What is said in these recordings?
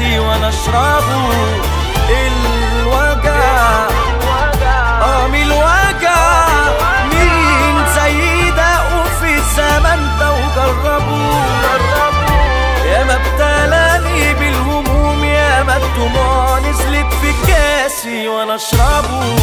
كاسي وانا اشربه. الوجع من الوجع مين زي ده وفي الزمن ده وجربوه. يا ما ابتلاني بالهموم، يا ما الدموع نزلت في كاسي وانا اشربه.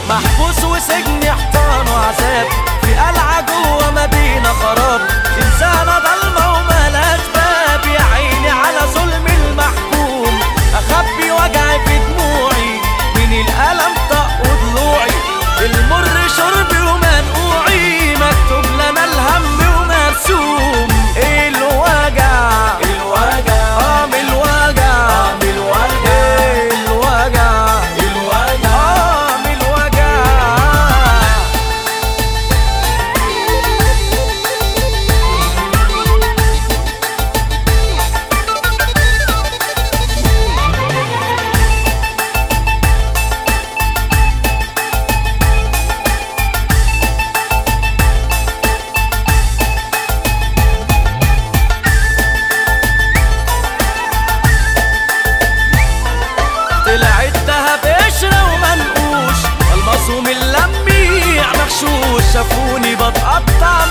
محبوس وسجن احضان وعذاب في قلعة جوه مدينة خراب، إنسانة ضلمة وملهاش باب. يا عيني على ظلم المحكوم، أخبي وجعي في دموعي من الألم طق ضلوعي. المر شربي ومنقوعي، مكتوب لنا الهم ومرسوم. الوجع من الوجع من الوجع من الوجع. طلع الدهب قشرة ومنقوش، المصوم اللميع مغشوش. شافوني بتقطع